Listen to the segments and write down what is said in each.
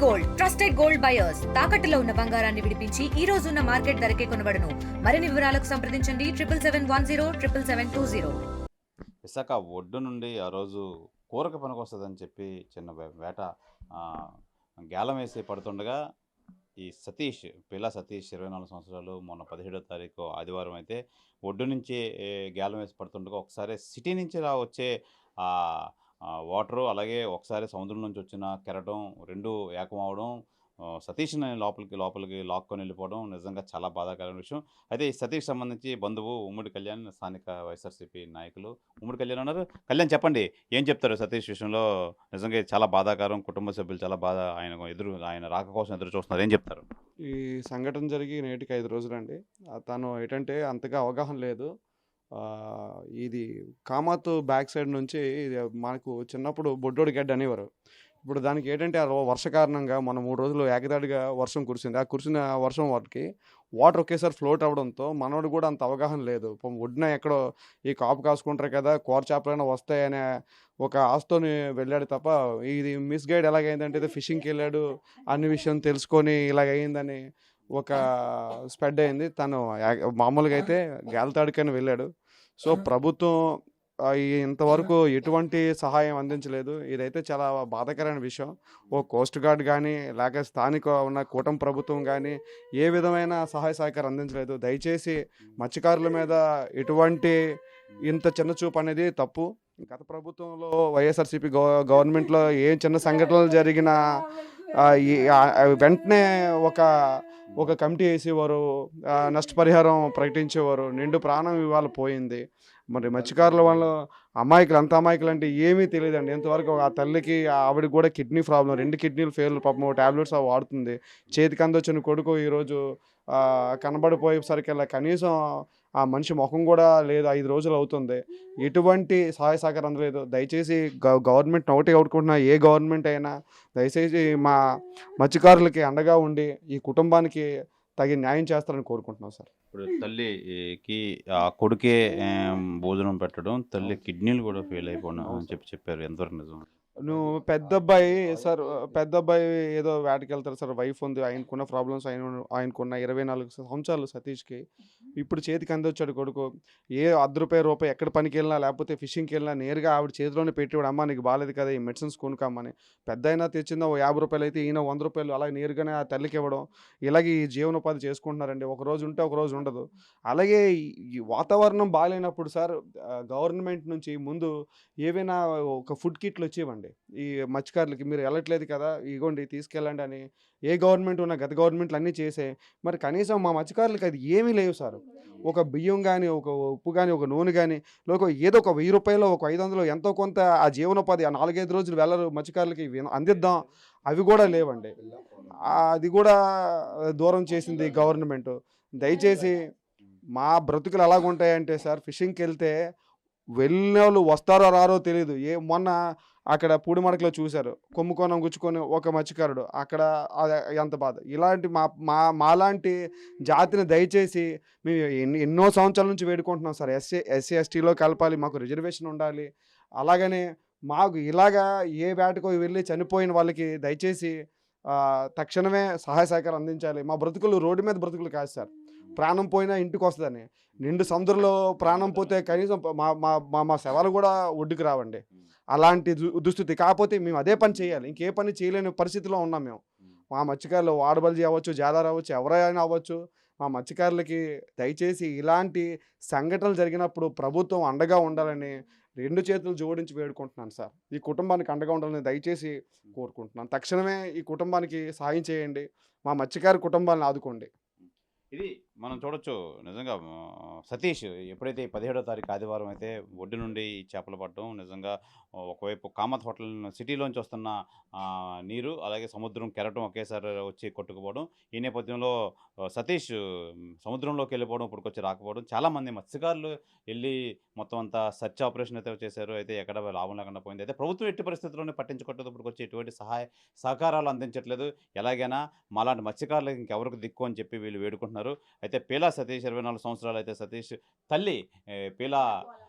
Gold trusted gold buyers తాకట్టులో ఉన్న బంగారాన్ని విడిపించి ఈ రోజు ఉన్న మార్కెట్ ధరకే కొనబడును. మరిన్ని వివరాలకు సంప్రదించండి 7771077720. విశాఖ ఒడ్డు నుండి ఆ రోజు కూరకు పనికొస్తుందని చెప్పి చిన్న వేట గేలం వేసి పడుతుండగా ఈ సతీష్ పిల్ల సతీష్ 24 సంవత్సరాలు మొన్న 17వ తారీఖు ఆదివారం అయితే ఒడ్డు నుంచి గేలం వేసి పడుతుండగా ఒకసారి సిటీ నుంచి వచ్చే వాటరు అలాగే ఒకసారి సముద్రం నుంచి వచ్చిన కెరటం రెండు ఏకం అవడం సతీష్ని లోపలికి లాక్కొని వెళ్ళిపోవడం నిజంగా చాలా బాధాకరమైన విషయం. అయితే ఈ సతీష్ సంబంధించి బంధువు ఉమ్మడి కళ్యాణ్ స్థానిక వైఎస్ఆర్సీపీ నాయకులు ఉమ్మడి కళ్యాణ్ ఉన్నారు. కళ్యాణ్ చెప్పండి, ఏం చెప్తారు సతీష్ విషయంలో? నిజంగా చాలా బాధాకరం, కుటుంబ సభ్యులు చాలా బాధ, ఆయన రాక కోసం ఎదురు చూస్తున్నారు, ఏం చెప్తారు? ఈ సంఘటన జరిగి నేటికి 5 రోజులండి. తను ఏంటంటే అంతగా అవగాహన లేదు. ఇది కామాత్ బ్యాక్ సైడ్ నుంచి ఇది మనకు చిన్నప్పుడు బొడ్డోడి గడ్డ అనేవారు. ఇప్పుడు దానికి ఏంటంటే వర్ష కారణంగా మన 3 రోజులు ఏకదాడిగా వర్షం కురిసింది. ఆ కురిసిన వర్షం వాటికి వాటర్ ఒకేసారి ఫ్లోట్ అవ్వడంతో మనోడు కూడా అంత అవగాహన లేదు. ఒడ్డున ఎక్కడో ఈ కాపు కాసుకుంటారు కదా, కూర చేపలైనా వస్తాయనే ఒక ఆశతోని వెళ్ళాడు తప్ప ఇది మిస్గైడ్ ఎలాగైందంటే ఇది ఫిషింగ్కి వెళ్ళాడు అన్ని విషయం తెలుసుకొని ఇలాగైందని ఒక స్ప్రెడ్ అయింది. తను మామూలుగా అయితే గేలతాడికని వెళ్ళాడు. సో ప్రభుత్వం ఇంతవరకు ఎటువంటి సహాయం అందించలేదు. ఇదైతే చాలా బాధాకరమైన విషయం. ఓ కోస్ట్ గార్డ్ కానీ లేక స్థానిక ఉన్న కూటమి ప్రభుత్వం కానీ ఏ విధమైన సహాయ సహకారం అందించలేదు. దయచేసి మత్స్యకారుల మీద ఎటువంటి ఇంత చిన్న చూపు అనేది తప్పు. గత ప్రభుత్వంలో వైఎస్ఆర్సీపీ గవర్నమెంట్లో ఏం చిన్న సంఘటనలు జరిగినా వెంటనే ఒక కమిటీ వేసేవారు, నష్టపరిహారం ప్రకటించేవారు. నిండు ప్రాణం ఇవాళ పోయింది. మరి మత్స్యకారుల వాళ్ళు అమాయకులు, అంత అమాయకులు అంటే ఏమీ తెలియదండి. ఎంతవరకు ఆ తల్లికి ఆవిడకి కూడా కిడ్నీ ప్రాబ్లం, 2 కిడ్నీలు ఫెయిల్, పాపం ట్యాబ్లెట్స్ అవి వాడుతుంది. చేతికి అందొచ్చిన కొడుకు ఈరోజు కనబడిపోయేసరికల్లా కనీసం ఆ మనిషి ముఖం కూడా లేదు. 5 రోజులు అవుతుంది. ఎటువంటి సహాయ సహకారం అందలేదు. దయచేసి గవర్నమెంట్ ఒకటి కోరుకుంటున్నా, ఏ గవర్నమెంట్ అయినా దయచేసి మా మత్స్యకారులకి అండగా ఉండి ఈ కుటుంబానికి తగిన న్యాయం చేస్తారని కోరుకుంటున్నాం సార్. ఇప్పుడు తల్లికి కొడుకే భోజనం పెట్టడం, తల్లి కిడ్నీలు కూడా ఫెయిల్ అయిపోవడం అని చెప్పారు, ఎంతవరకు నిజం? నువ్వు పెద్ద అబ్బాయి ఏదో వేటకి వెళ్తారు సార్. వైఫ్ ఉంది, ఆయనకున్న ప్రాబ్లమ్స్, ఆయనకున్న 24 సంవత్సరాలు సతీష్కి. ఇప్పుడు చేతికి అందొచ్చాడు కొడుకు. ఏ రూపాయి ఎక్కడ పనికి వెళ్ళినా లేకపోతే ఫిషింగ్కి వెళ్ళినా నేరుగా ఆవిడ చేతిలోనే పెట్టేవాడు. అమ్మ నీకు బాగాలేదు కదా, ఈ మెడిసిన్స్ కొనుక్కమ్మని. పెద్ద అయినా తెచ్చిందో 50 రూపాయలు అయితే ఈయన 100 రూపాయలు అలాగే నేరుగానే ఆ తల్లికి ఇవ్వడం. ఇలాగే ఈ జీవనోపాధి చేసుకుంటున్నారండి. ఒక రోజు ఉంటే ఒక రోజు ఉండదు. అలాగే ఈ వాతావరణం బాగాలేనప్పుడు సార్ గవర్నమెంట్ నుంచి ముందు ఏవైనా ఒక ఫుడ్ కిట్లు వచ్చేవండి ఈ మత్స్యకారులకి. మీరు వెళ్ళట్లేదు కదా, ఇగోండి తీసుకెళ్ళండి అని ఏ గవర్నమెంట్ ఉన్నా గత గవర్నమెంట్లు అన్నీ చేసే. మరి కనీసం మా మత్స్యకారులకి అది ఏమీ లేవు సార్. ఒక బియ్యం కానీ, ఒక ఉప్పు కానీ, ఒక నూనె కానీ, ఏదో ఒక 1000 రూపాయలు, ఒక 500 ఎంతో కొంత ఆ జీవనోపాధి 4-5 రోజులు వెళ్ళరు మత్స్యకారులకి అందిద్దాం, అవి కూడా లేవండి. అది కూడా దూరం చేసింది గవర్నమెంట్. దయచేసి మా బ్రతుకులు ఎలాగుంటాయంటే సార్, ఫిషింగ్కి వెళ్తే వెళ్ళిన వాళ్ళు వస్తారో రారో తెలియదు. మొన్న అక్కడ పూడిమడకలో చూశారు, కొమ్ముకోనం గుచ్చుకొని ఒక మత్స్యకారుడు. అక్కడ ఎంత బాధ. ఇలాంటి మాలాంటి జాతిని దయచేసి మేము ఎన్నో సంవత్సరాల నుంచి వేడుకుంటున్నాం సార్. ఎస్సీ ఎస్టీలో కలపాలి, మాకు రిజర్వేషన్ ఉండాలి. అలాగనే మాకు ఇలాగా ఏ వేటకో వెళ్ళి చనిపోయిన వాళ్ళకి దయచేసి తక్షణమే సహాయ సహకారం అందించాలి. మా బ్రతుకులు రోడ్డు మీద బ్రతుకులు కాదు సార్. ప్రాణం పోయినా ఇంటికి వస్తుందని. నిండు సముద్రంలో ప్రాణం పోతే కనీసం మా శవాలు కూడా ఒడ్డుకు రావండి. అలాంటి దుస్థితి. కాకపోతే మేము అదే పని చేయాలి, ఇంకే పని చేయలేని పరిస్థితిలో ఉన్నాం మేము. మా మత్స్యకారులు వాడబల్జీ అవ్వచ్చు, జాదార్ అవ్వచ్చు, ఎవరైనా అవ్వచ్చు, మా మత్స్యకారులకి దయచేసి ఇలాంటి సంఘటనలు జరిగినప్పుడు ప్రభుత్వం అండగా ఉండాలని 2 చేతులు జోడించి వేడుకుంటున్నాను సార్. ఈ కుటుంబానికి అండగా ఉండాలని దయచేసి కోరుకుంటున్నాను. తక్షణమే ఈ కుటుంబానికి సాయం చేయండి, మా మత్స్యకారు కుటుంబాలను ఆదుకోండి. ఇది మనం చూడొచ్చు. నిజంగా సతీష్ ఎప్పుడైతే 17వ తారీఖు ఆదివారం అయితే ఒడ్డు నుండి చేపలు పట్టడం, నిజంగా ఒకవైపు కామత్ హోటల్ సిటీలోంచి వస్తున్న నీరు, అలాగే సముద్రం కెరటం ఒకేసారి వచ్చి కొట్టుకుపోవడం. ఈ నేపథ్యంలో సతీష్ సముద్రంలోకి వెళ్ళిపోవడం, ఇప్పటికొచ్చి రాకపోవడం. చాలామంది మత్స్యకారులు వెళ్ళి మొత్తం అంతా సర్చ్ ఆపరేషన్ అయితే చేశారు. అయితే ఎక్కడ లాభం లేకుండా పోయింది. అయితే ప్రభుత్వం ఎట్టి పరిస్థితుల్లోనే పట్టించుకోవట్లేదు, ఇప్పటికొచ్చి ఎటువంటి సహకారాలు అందించట్లేదు. ఎలాగైనా మాలాంటి మత్స్యకారులకు ఇంకెవరికి దిక్కు అని చెప్పి వీళ్ళు వేడుకుంటున్నారు. అయితే పీలా సతీష్ 24 సంవత్సరాలు. అయితే సతీష్ తల్లి పీలా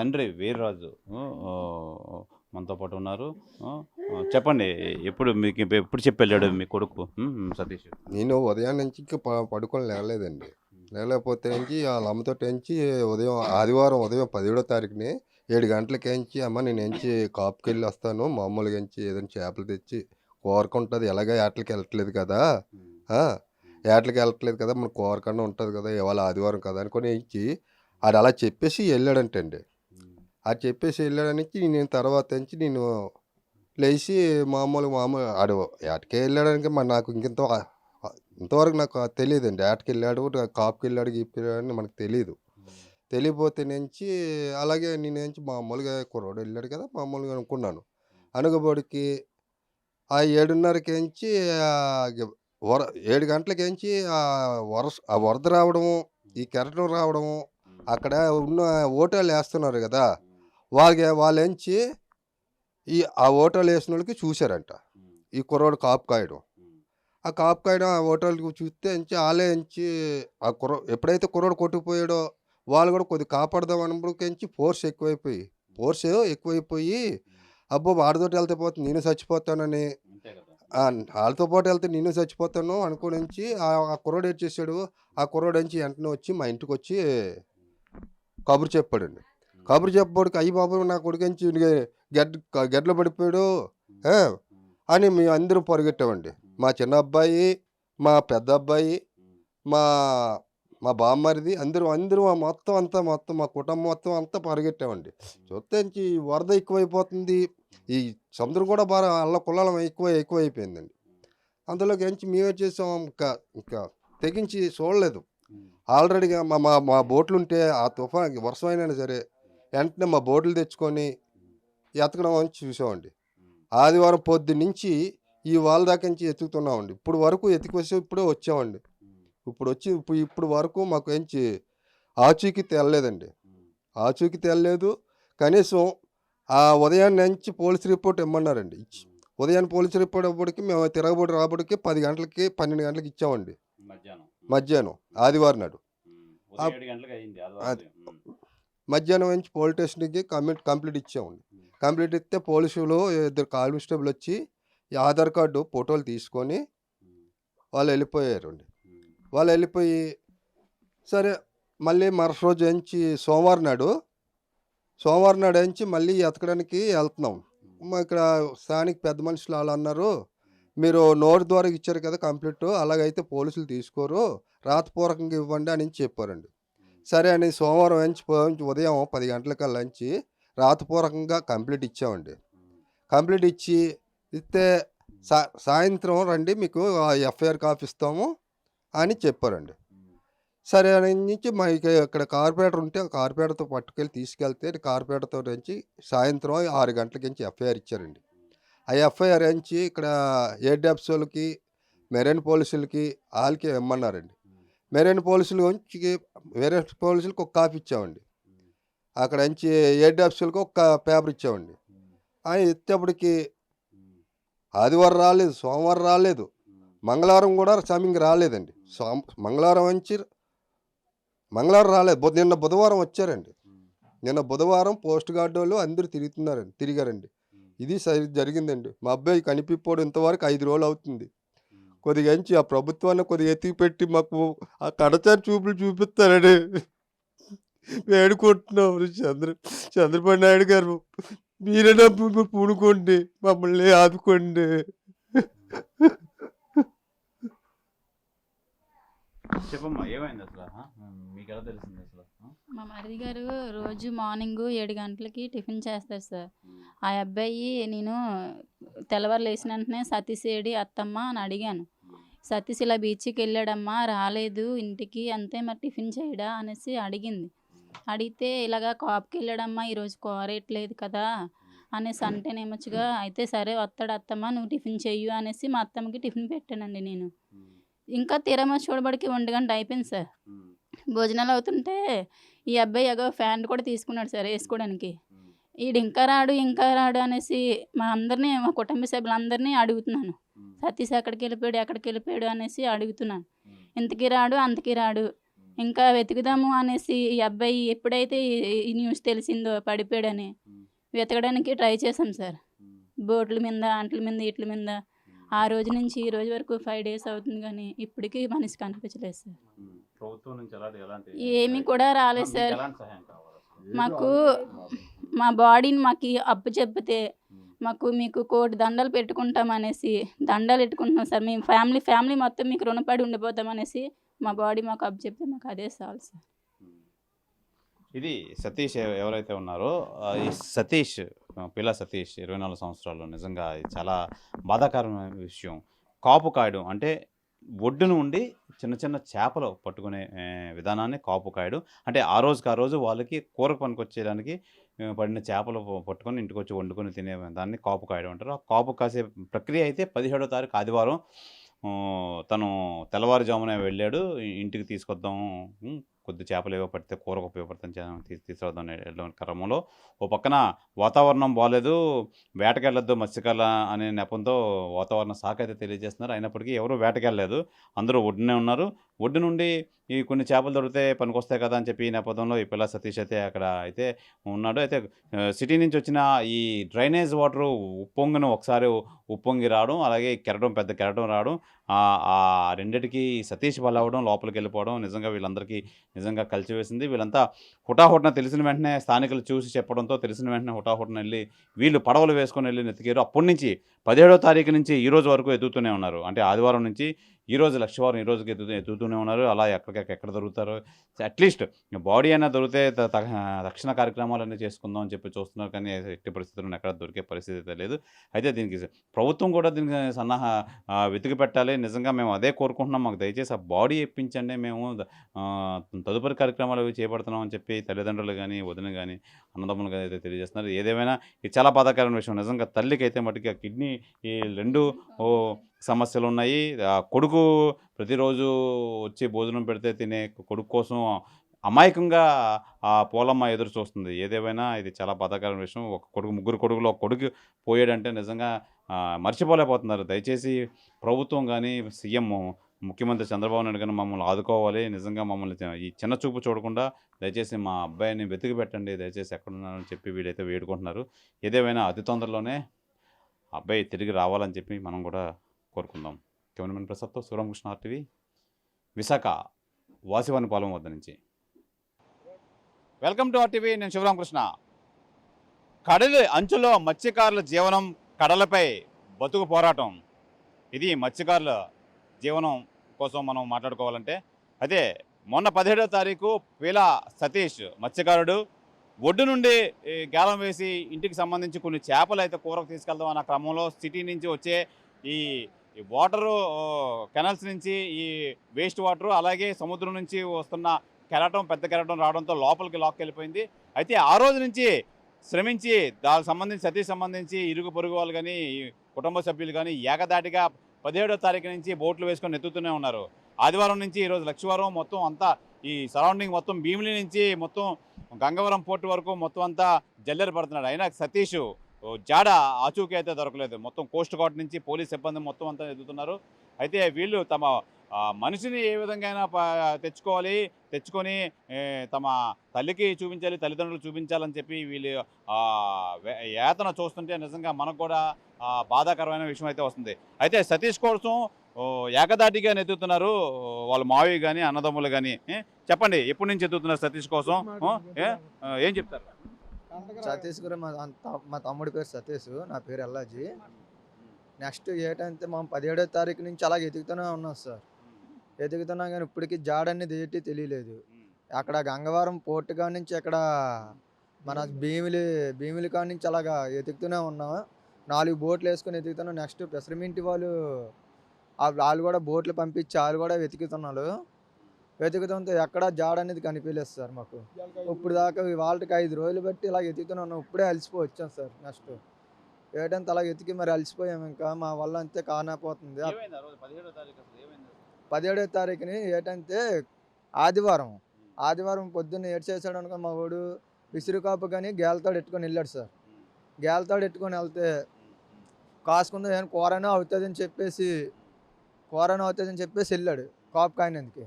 తండ్రి వీర్రాజు మనతో పాటు ఉన్నారు. చెప్పండి, ఎప్పుడు చెప్పి వెళ్ళాడు మీ కొడుకు సతీష్? నేను ఉదయం నుంచి ఇంకా పడుకొని లేవలేదండి. లేకపోతే నుంచి వాళ్ళ అమ్మతో నుంచి ఉదయం ఆదివారం ఉదయం 17వ తారీఖుని 7 గంటలకేంచి అమ్మ నేను ఎంచి కాపుకి వెళ్ళి వస్తాను, మామూలుగా ఎంచి ఏదైనా చేపలు తెచ్చి కూరకుంటుంది, ఎలాగ ఏటలకి వెళ్ళట్లేదు కదా, ఏటలకి వెళ్ళట్లేదు కదా, మన కూరకన్నా ఉంటుంది కదా, ఇవాళ ఆదివారం కదా అనుకుని ఎంచి ఆడు అలా చెప్పేసి వెళ్ళాడంటండి. అది చెప్పేసి వెళ్ళాడనికి నేను తర్వాత నుంచి నేను లేచి మామూలు ఆడు ఏటకి వెళ్ళాడానికి మరి నాకు ఇంతవరకు నాకు తెలియదండి. ఏటకి వెళ్ళాడు, కాపుకి వెళ్ళాడు, గీపిల్లాడని మనకు తెలియదు. తెలియపోతే నుంచి అలాగే నేనేంచి మామూలుగా కుర్రోడు వెళ్ళాడు కదా మామూలుగా అనుకున్నాను. అనుగబడికి ఆ 7:30కి 7 గంటలకేంచి ఆ వరద రావడము, ఈ కెరటం రావడము, అక్కడ ఉన్న ఓటాలు వేస్తున్నారు కదా, వాళ్ళేంచి ఆ ఓటాలు వేసిన వాళ్ళకి చూశారంట ఈ కుర్రోడు కాపు కాయడం. ఆ కాపు కాయడం ఆ ఓటాలకు చూస్తే ఎంచి వాళ్ళే ఎంచి ఎప్పుడైతే కుర్రోడు కొట్టుకుపోయాడో వాళ్ళు కూడా కొద్దిగా కాపాడదాం అన్నప్పటికెంచి ఫోర్స్ ఎక్కువైపోయి అబ్బో వాడితోటి వెళ్తే పోతే నేను చచ్చిపోతానని, వాళ్ళతో పాటు వెళ్తే నేను చచ్చిపోతాను అనుకోనించి ఆ కుర్రోడు ఏం చేశాడు, ఆ కుర్రోడు నుంచి వెంటనే వచ్చి మా ఇంటికి వచ్చి కబురు చెప్పాడండి. కబురు చెప్పబడికి అయ్యి బాబు నా కొడుకంచి గెడ్లు పడిపోయాడు అని మేము అందరం పరిగెట్టామండి. మా చిన్న అబ్బాయి, మా పెద్ద అబ్బాయి, మా మా బామ్మరిది అందరూ మొత్తం మా కుటుంబం మొత్తం అంతా పరిగెట్టామండి. చూస్తే వరద ఎక్కువైపోతుంది, ఈ సముద్రం కూడా బాగా అల్లకొల్లం ఎక్కువైపోయిందండి. అందులోకి ఎంచి మేమే చేసాం, ఇంకా తెగించి చూడలేదు. ఆల్రెడీగా మా బోట్లు ఉంటే ఆ తుఫాన్ వర్షం అయినా సరే వెంటనే మా బోట్లు తెచ్చుకొని ఎతకడం అని చూసామండి. ఆదివారం పొద్దు నుంచి ఈ వాళ్ళ దాకా నుంచి ఎతుకుతున్నామండి. ఇప్పుడు వరకు ఎతికొచ్చి ఇప్పుడే వచ్చామండి. ఇప్పుడు వరకు మాకు ఏంచి ఆచూకీ తేలలేదండి. ఆచూకీ తేలలేదు. కనీసం ఆ ఉదయాన్నే నుంచి పోలీస్ రిపోర్ట్ ఇమ్మన్నారండి. ఉదయాన్నే పోలీస్ రిపోర్ట్ అప్పటికి మేము తిరగబడి రాబడికి 10 గంటలకి 12 గంటలకి ఇచ్చామండి మధ్యాహ్నం ఆదివారం నాడు. మధ్యాహ్నం నుంచి పోలీస్ స్టేషన్కి కంప్లీట్ ఇచ్చామండి. కంప్లీట్ ఇస్తే పోలీసులు 2 కానిస్టేబుల్ వచ్చి ఈ ఆధార్ కార్డు ఫోటోలు తీసుకొని వాళ్ళు వెళ్ళిపోయారండి. వాళ్ళు వెళ్ళిపోయి సరే మళ్ళీ మరుసటి రోజు నుంచి సోమవారం నాడు నుంచి మళ్ళీ ఎతకడానికి వెళ్తున్నాం. ఇక్కడ స్థానిక పెద్ద మనుషులు వాళ్ళు అన్నారు, మీరు నోటు ద్వారా ఇచ్చారు కదా కంప్లీట్, అలాగైతే పోలీసులు తీసుకోరు, రాతపూర్వకంగా ఇవ్వండి అని చెప్పారండి. సరే అని సోమవారం నుంచి ఉదయం 10 గంటలకల్లా నుంచి రాతపూర్వకంగా కంప్లీట్ ఇచ్చామండి. కంప్లీట్ ఇస్తే సాయంత్రం రండి మీకు ఎఫ్ఐఆర్ కాపీ ఇస్తాము అని చెప్పారండి. సరే అని నుంచి మా ఇక్కడ కార్పొరేటర్ ఉంటే కార్పొరేటర్తో పట్టుకెళ్ళి తీసుకెళ్తే కార్పొరేటర్తో నుంచి సాయంత్రం 6 గంటలకి నుంచి ఎఫ్ఐఆర్ ఇచ్చారండి. ఆ ఎఫ్ఐఆర్ నుంచి ఇక్కడ ఏడబ్స్ వాళ్ళకి, మెరైన్ పోలీసులకి వాళ్ళకి ఇమ్మన్నారండి. మెరైన్ పోలీసులు వేరే పోలీసులకి ఒక కాపీ ఇచ్చామండి. అక్కడ నుంచి ఏడబ్స్ వాళ్ళకి ఒక పేపర్ ఇచ్చామండి. ఆయన ఇచ్చేప్పటికి ఆదివారం రాలేదు, సోమవారం రాలేదు, మంగళవారం కూడా సమయంకి రాలేదండి. మంగళవారం రాలేదు. నిన్న బుధవారం వచ్చారండి. నిన్న బుధవారం పోస్ట్ గార్డ్ వాళ్ళు అందరూ తిరిగారండి. ఇది జరిగిందండి. మా అబ్బాయి కనిపిపోవడం ఇంతవరకు 5 రోజులు అవుతుంది. కొద్దిగా ఆ ప్రభుత్వాన్ని కొద్దిగా ఎత్తికి పెట్టి మాకు ఆ కడచారి చూపులు చూపిస్తారండి వేడుకుంటున్నాం. చంద్రబాబు నాయుడు గారు మీరైనా పూనుకోండి, మమ్మల్ని ఆదుకోండి. చెప్పమ్మా, ఏమైంది అసలు? మీకు ఎలా తెలిసింది అసలు? మా మరిది గారు రోజు మార్నింగ్ 7 గంటలకి టిఫిన్ చేస్తారు సార్. ఆ అబ్బాయి నేను తెల్లవారు లేచిన వెంటనే సతీష్ ఏడి అత్తమ్మ అని అడిగాను. సతీష్ ఇలా బీచ్కి వెళ్ళాడమ్మా రాలేదు ఇంటికి, అంతే మరి టిఫిన్ చేయడా అనేసి అడిగింది. అడిగితే ఇలాగా కాపుకి వెళ్ళాడమ్మా ఈరోజు కోరేయట్లేదు కదా అనేసి అంటేనేమొచ్చుగా, అయితే సరే వస్తాడు అత్తమ్మ నువ్వు టిఫిన్ చెయ్యు అనేసి మా అత్తమ్మకి టిఫిన్ పెట్టానండి నేను. ఇంకా తీరమో చూడబడికి 1 గంట అయిపోయింది సార్. భోజనాలు అవుతుంటే ఈ అబ్బాయి ఎగో ఫ్యాన్ కూడా తీసుకున్నాడు సార్ వేసుకోవడానికి. ఈడు ఇంకా రాడు అనేసి మా కుటుంబ సభ్యులందరినీ అడుగుతున్నాను, సతీష్ ఎక్కడికి వెళ్ళిపోయాడు అనేసి అడుగుతున్నాను. ఇంతకీ రాడు అంతకీ రాడు, ఇంకా వెతుకుదాము అనేసి ఈ అబ్బాయి ఎప్పుడైతే ఈ న్యూస్ తెలిసిందో పడిపోయాడని వెతకడానికి ట్రై చేసాం సార్. బోట్ల మీద, అంట్ల మీద, ఇట్ల మీద. ఆ రోజు నుంచి ఈ రోజు వరకు 5 days అవుతుంది కానీ ఇప్పటికీ మనిషి కనిపించలేదు సార్. ప్రభుత్వం నుంచి ఎలాంటి ఏమీ కూడా రాలేదు సార్. ఎలాంటి సహాయం కావాలి అసలు? మాకు మా బాడీని మాకు అప్పు చెప్తే మీకు 1 కోటి దండలు పెట్టుకుంటాం అనేసి దండలు పెట్టుకుంటున్నాం సార్. మేము ఫ్యామిలీ మొత్తం మీకు రుణపడి ఉండిపోతాం అనేసి మా బాడీ మాకు అప్పు చెప్తే మాకు అదే చాలు సార్. ఇది సతీష్ ఎవరైతే ఉన్నారో ఈ సతీష్ పిల్ల సతీష్ 24 సంవత్సరాలు. నిజంగా ఇది చాలా బాధాకరమైన విషయం. కాపు కాయడం అంటే ఒడ్డున ఉండి చిన్న చిన్న చేపలు పట్టుకునే విధానాన్ని కాపు కాయడం అంటే ఆ రోజు వాళ్ళకి కూర పనికొచ్చేయడానికి పడిన చేపలు పట్టుకొని ఇంటికి వచ్చి వండుకొని తినే దాన్ని కాపు కాయడం అంటారు. ఆ కాపు కాసే ప్రక్రియ అయితే 17వ తారీఖు ఆదివారం తను తెల్లవారుజామునే వెళ్ళాడు. ఇంటికి తీసుకొద్దాం, కొద్ది చేపలు ఏవో పడితే కూరకు ఉపయోగపడుతుంది తీసుకురావద్దాం వెళ్ళడం క్రమంలో ఓ పక్కన వాతావరణం బాగాలేదు, వేటకెళ్ళొద్దు మత్స్యకారుల అనే నెపంతో వాతావరణ శాఖ అయితే తెలియజేస్తున్నారు. అయినప్పటికీ ఎవరు వేటకెళ్ళలేదు, అందరూ ఒడ్డునే ఉన్నారు. ఒడ్డు నుండి ఈ కొన్ని చేపలు దొరికితే పనికొస్తాయి కదా అని చెప్పి ఈ నేపథ్యంలో ఈ పిల్ల సతీష్ అయితే అక్కడ అయితే ఉన్నాడు. అయితే సిటీ నుంచి వచ్చిన ఈ డ్రైనేజ్ వాటర్ ఒకసారి ఉప్పొంగి రావడం, అలాగే పెద్ద కెరటం రావడం, ఆ రెండిటికి సతీష్ బలి అవ్వడం, లోపలికి వెళ్ళిపోవడం నిజంగా వీళ్ళందరికీ నిజంగా కలిసివేసింది. వీళ్ళంతా హుటాహుటిన తెలిసిన వెంటనే స్థానికులు చూసి చెప్పడంతో తెలిసిన వెంటనే హుటాహుటిన వెళ్ళి వీళ్ళు పడవలు వేసుకొని వెళ్ళి నెత్తికారు. అప్పటి నుంచి 17వ తారీఖు నుంచి ఈ రోజు వరకు ఎదుగుతూనే ఉన్నారు. అంటే ఆదివారం నుంచి ఈ రోజు లక్షవారం ఈ రోజుకి ఎదుగుతూనే ఉన్నారు. అలా ఎక్కడ దొరుకుతారో అట్లీస్ట్ బాడీ అయినా దొరికితే రక్షణ కార్యక్రమాలన్నీ చేసుకుందాం అని చెప్పి చూస్తున్నారు. కానీ ఎట్టి పరిస్థితుల్లో ఎక్కడ దొరికే పరిస్థితి అయితే లేదు. అయితే దీనికి ప్రభుత్వం కూడా దీనికి వెతికి పెట్టాలి. నిజంగా మేము అదే కోరుకుంటున్నాం. మాకు దయచేసి ఆ బాడీ ఇప్పించండి, మేము తదుపరి కార్యక్రమాలు అవి చేపడుతున్నాం అని చెప్పి తల్లిదండ్రులు కానీ వదిన కానీ అన్నదమ్ములు కానీ అయితే తెలియజేస్తున్నారు. ఏదేమైనా ఇది చాలా బాధాకరమైన విషయం. నిజంగా తల్లికి అయితే మటుకు కిడ్నీ ఈ 2 సమస్యలు ఉన్నాయి. కొడుకు ప్రతిరోజు వచ్చి భోజనం పెడితే తినే కొడుకు కోసం అమాయకంగా ఆ పోలమ్మ ఎదురు చూస్తుంది. ఏదేమైనా ఇది చాలా బాధాకరమైన విషయం. ముగ్గురు కొడుకులో కొడుకు పోయాడంటే నిజంగా మర్చిపోలేకపోతున్నారు. దయచేసి ప్రభుత్వం కానీ సీఎం ముఖ్యమంత్రి చంద్రబాబు నాయుడు కానీ మమ్మల్ని ఆదుకోవాలి. నిజంగా మమ్మల్ని ఈ చిన్న చూపు చూడకుండా దయచేసి మా అబ్బాయిని వెతికి పెట్టండి, దయచేసి ఎక్కడున్నారని చెప్పి వీళ్ళైతే వేడుకుంటున్నారు. ఏదేమైనా అతి తొందరలోనే అబ్బాయి తిరిగి రావాలని చెప్పి మనం కూడా కోరుకుందాం. కెమెరామెన్ ప్రసాద్తో శివరామకృష్ణ RTV, విశాఖ వాసివానిపాలెం వద్ద నుంచి. వెల్కమ్ టు RTV, నేను శివరామకృష్ణ. కడలి అంచులో మత్స్యకారుల జీవనం, కడలపై బతుకు పోరాటం. ఇది మత్స్యకారుల జీవనం కోసం మనం మాట్లాడుకోవాలంటే అదే మొన్న 17వ తారీఖు పిల్ల సతీష్ మత్స్యకారుడు ఒడ్డు నుండి గేలం వేసి ఇంటికి సంబంధించి కొన్ని చేపలు అయితే కూరకు తీసుకెళ్దాం అన్న క్రమంలో సిటీ నుంచి వచ్చే ఈ వాటరు కెనాల్స్ నుంచి ఈ వేస్ట్ వాటరు అలాగే సముద్రం నుంచి వస్తున్న పెద్ద కెరటం రావడంతో లోపలికి లాక్కెళ్ళిపోయింది. అయితే ఆ రోజు నుంచి శ్రమించి దానికి సంబంధించి సతీష్ సంబంధించి ఇరుగు పొరుగు వాళ్ళు కానీ కుటుంబ సభ్యులు కానీ ఏకదాటిగా 17వ తారీఖు నుంచి బోట్లు వేసుకొని ఎత్తుతూనే ఉన్నారు. ఆదివారం నుంచి ఈరోజు లక్షవారం మొత్తం అంతా ఈ సరౌండింగ్ మొత్తం భీమిలి నుంచి మొత్తం గంగవరం పోర్టు వరకు మొత్తం అంతా జల్లెర పడుతున్నాడు. అయినా సతీష్ జాడ ఆచూకీ అయితే దొరకలేదు. మొత్తం కోస్ట్ గార్డ్ నుంచి పోలీస్ సిబ్బంది మొత్తం అంతా ఎదుగుతున్నారు. అయితే వీళ్ళు తమ మనిషిని ఏ విధంగా తెచ్చుకొని తమ తల్లికి చూపించాలి, తల్లిదండ్రులు చూపించాలని చెప్పి వీళ్ళు యాతన చూస్తుంటే నిజంగా మనకు కూడా బాధాకరమైన విషయం అయితే వస్తుంది. అయితే సతీష్ కోసం ఏకదాటిగా ఎత్తుతున్నారు వాళ్ళ మావయ్య కానీ అన్నదమ్ములు కానీ. చెప్పండి, ఎప్పటి నుంచి ఎత్తుతున్నారు సతీష్ కోసం, ఏం చెప్తారు? సతీష్ గురి మా తమ్ముడి పేరు సతీష్, నా పేరు ఎల్లాజీ. నెక్స్ట్ ఏంటంటే మనం 17వ తారీఖు నుంచి అలాగే ఎదుగుతూనే ఉన్నాం సార్. ఎదుగుతున్నాం కానీ ఇప్పటికీ జాడ అనేది ఏంటి తెలియలేదు. అక్కడ గంగవరం పోర్టు కాడ నుంచి అక్కడ మన భీమిలి కాడ నుంచి అలాగా ఎదుగుతూనే ఉన్నాం. 4 బోట్లు వేసుకొని ఎదుగుతున్నాం. నెక్స్ట్ పెసరమింటి వాళ్ళు కూడా బోట్లు పంపించి వాళ్ళు కూడా వెతుకుతున్నారు. వెతుకుతుంటే ఎక్కడ జాడ అనేది కనిపించలేదు సార్ మాకు. ఇప్పుడు దాకా వాళ్ళకి 5 రోజులు బట్టి ఇలా ఎతుకుతూనే ఉన్నాం. ఇప్పుడే అలసిపోయి వచ్చాం సార్. నెక్స్ట్ ఏంటంటే అలా ఎతికి మరి అలసిపోయాం. ఇంకా మా వల్ల అంతే కానపోతుంది. 17వ తారీఖుని ఏంటంటే ఆదివారం పొద్దున్న చేసాడు అనుకో మా వాడు విసురుకాపు కానీ గేలతాడు ఎట్టుకొని వెళ్ళాడు సార్. గేలతాడు ఎట్టుకొని వెళ్తే కాసుకుందా ఏమైనా కరోనా అవుతుందని చెప్పేసి వెళ్ళాడు కాపు కాయనందుకు.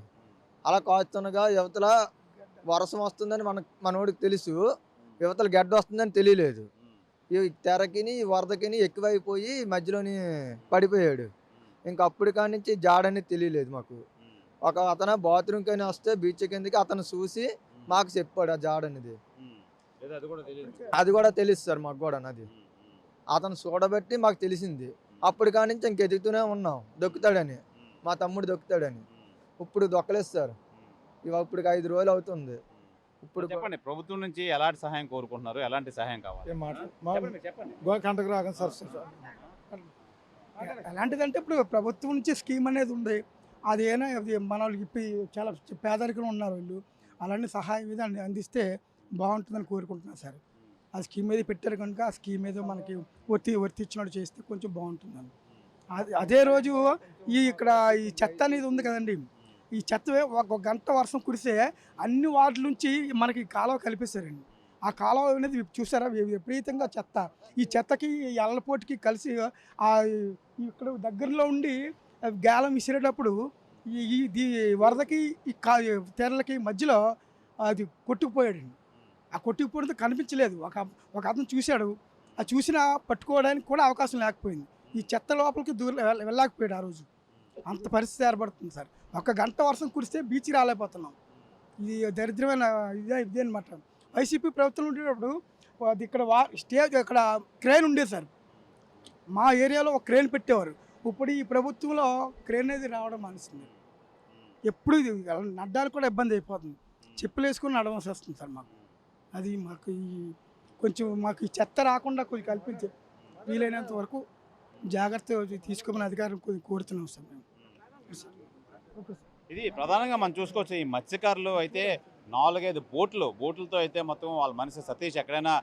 అలా కాస్తుండగా యువతల వర్షం వస్తుందని మనోడికి తెలుసు, యువతల గడ్డ వస్తుందని తెలియలేదు. ఈ తెరకిని ఈ వరదకిని ఎక్కువైపోయి మధ్యలోని పడిపోయాడు. ఇంకా అప్పటి కాడి నుంచి జాడనేది తెలియలేదు మాకు. ఒక అతను బాత్రూమ్కి అని వస్తే బీచ్ కిందకి అతను చూసి మాకు చెప్పాడు ఆ జాడనేది. అది కూడా తెలుసు సార్ మాకు కూడా అది. అతను చూడబట్టి మాకు తెలిసింది. అప్పటి కాడి నుంచి ఇంక ఎదుగుతూనే ఉన్నాం దొక్కుతాడని, మా తమ్ముడు దొక్కుతాడని. ఇప్పుడు దొక్కలేదు సార్, ఇప్పటికి 5 రోజులు అవుతుంది. ఇప్పుడు చెప్పండి, ప్రభుత్వం నుంచి ఎలాంటి సహాయం కోరుకుంటున్నారు, ఎలాంటి సహాయం కావాలి? ఎలాంటిదంటే ఇప్పుడు ప్రభుత్వం నుంచి స్కీమ్ అనేది ఉంది. అదేనా మన వాళ్ళకి ఇప్పుడు చాలా పేదరికంలో ఉన్నారు వీళ్ళు. అలాంటి సహాయం మీద అందిస్తే బాగుంటుందని కోరుకుంటున్నాను సార్. ఆ స్కీమ్ ఏది పెట్టారు కనుక ఆ స్కీమ్ ఏదో మనకి వర్తించినట్టు చేస్తే కొంచెం బాగుంటుందని. అదే రోజు ఇక్కడ ఈ చెత్త అనేది ఉంది కదండి, ఈ చెత్త ఒక గంట వర్షం కురిస్తే అన్ని వాటి నుంచి మనకి కాలువ కల్పిస్తారండి. ఆ కాలువ అనేది చూసారా విపరీతంగా చెత్త. ఈ చెత్తకి ఎల్లపోటుకి కలిసి ఇక్కడ దగ్గరలో ఉండి గాలం విసిరేటప్పుడు ఈ వరదకి ఈ తెరలకి మధ్యలో అది కొట్టుకుపోయాడండి. ఆ కొట్టుకుపోవడంతో కనిపించలేదు. ఒక అతను చూశాడు, ఆ చూసినా పట్టుకోవడానికి కూడా అవకాశం లేకపోయింది. ఈ చెత్త లోపలికి వెళ్ళలేకపోయాడు ఆ రోజు. అంత పరిస్థితి ఏర్పడుతుంది సార్. ఒక గంట వర్షం కురిస్తే బీచ్ రాలేకపోతున్నాం. ఇది దరిద్రమైన ఇదే అనమాట. వైసీపీ ప్రభుత్వం ఉండేటప్పుడు అది ఇక్కడ క్రేన్ ఉండేది సార్. మా ఏరియాలో ఒక క్రేన్ పెట్టేవారు. ఇప్పుడు ఈ ప్రభుత్వంలో క్రేన్ అనేది రావడం మానేసింది. ఎప్పుడు నడ్డానికి కూడా ఇబ్బంది అయిపోతుంది. చెప్పులు వేసుకొని నడవలసి వస్తుంది సార్ మాకు. అది మాకు కొంచెం మాకు ఈ చెత్త రాకుండా కొంచెం కల్పించి వీలైనంత వరకు జాగ్రత్త తీసుకోమని అధికారం కోరుతున్నాం సార్ మేము. ఇది ప్రధానంగా మనం చూసుకోవచ్చు. ఈ మత్స్యకారులు అయితే 4-5 బోట్లతో అయితే మొత్తం వాళ్ళ మనిషి సతీష్ ఎక్కడైనా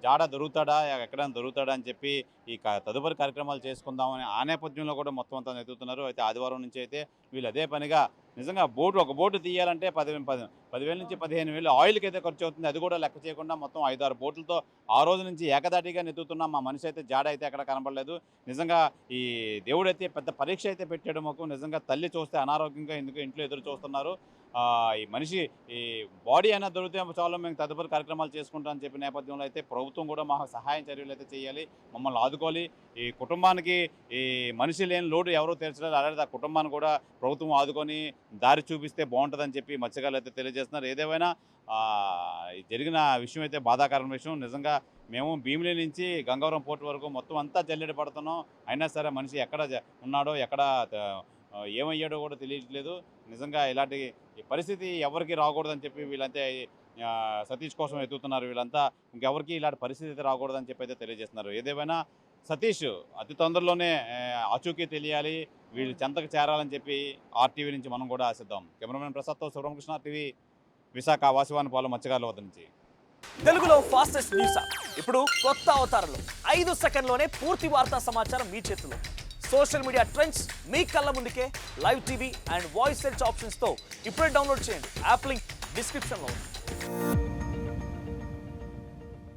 జాడ దొరుకుతాడా, ఎక్కడైనా దొరుకుతాడా అని చెప్పి ఈ తదుపరి కార్యక్రమాలు చేసుకుందామని ఆ నేపథ్యంలో కూడా మొత్తం అంతా ఎత్తుతున్నారు. అయితే ఆదివారం నుంచి అయితే వీళ్ళు అదే పనిగా నిజంగా ఒక బోటు తీయాలంటే 10,000 నుంచి 15,000 ఆయిల్కి అయితే ఖర్చు అవుతుంది. అది కూడా లెక్క చేయకుండా మొత్తం 5-6 బోట్లతో ఆ రోజు నుంచి ఏకదాటిగా నెత్తుతున్నాం. మా మనిషి అయితే జాడ అయితే ఎక్కడ కనపడలేదు. నిజంగా ఈ దేవుడైతే పెద్ద పరీక్ష అయితే పెట్టాడు మాకు. నిజంగా తల్లి చూస్తే అనారోగ్యంగా ఎందుకు ఇంట్లో ఎదురు చూస్తున్నారు. ఈ మనిషి ఈ బాడీ అయినా దొరికితే చాలు, మేము తదుపరి కార్యక్రమాలు చేసుకుంటామని చెప్పిన నేపథ్యంలో అయితే ప్రభుత్వం కూడా మాకు సహాయం చర్యలు అయితే చేయాలి, మమ్మల్ని ఆదుకోవాలి. ఈ కుటుంబానికి ఈ మనిషి లేని లోటు ఎవరూ తీర్చలేదు. అలాగే ఆ కుటుంబాన్ని కూడా ప్రభుత్వం ఆదుకొని దారి చూపిస్తే బాగుంటుందని చెప్పి మత్స్యకారులు అయితే తెలియజేస్తున్నారు. ఏదేమైనా జరిగిన విషయం అయితే బాధాకరమైన విషయం. నిజంగా మేము భీమిలి నుంచి గంగవరం పోర్టు వరకు మొత్తం అంతా జల్లెడ పడుతున్నాం. అయినా సరే మనిషి ఎక్కడ ఉన్నాడో ఎక్కడ ఏమయ్యాడో కూడా తెలియట్లేదు. నిజంగా ఇలాంటి పరిస్థితి ఎవరికి రాకూడదని చెప్పి వీళ్ళంతా సతీష్ కోసం ఎత్తుతున్నారు. వీళ్ళంతా ఇంకెవరికి ఇలాంటి పరిస్థితి అయితే రాకూడదని చెప్పి అయితే తెలియజేస్తున్నారు. ఏదేమైనా సతీష్ అతి తొందరలోనే ఆచూకీ తెలియాలి, వీళ్ళు చెంతకు చేరాలని చెప్పి RTV నుంచి మనం కూడా ఆశిద్దాం. కెమెరామెన్ ప్రసాద్తో శివరామకృష్ణ TV, విశాఖ వాసివానిపాలెం మత్స్యకారుల వద్ద నుంచి. తెలుగులో ఫాస్టెస్ట్ న్యూస్ ఇప్పుడు కొత్త అవతారంలో 5 సెకండ్లోనే పూర్తి వార్తా సమాచారం మీ చేతిలో. సోషల్ మీడియా ట్రెండ్స్ మీ కళ్ళ ముందుకే live TV and voice search ఆప్షన్స్తో ఇప్పుడే డౌన్లోడ్ చేయండి. యాప్ లింక్ డిస్క్రిప్షన్లో ఉంది.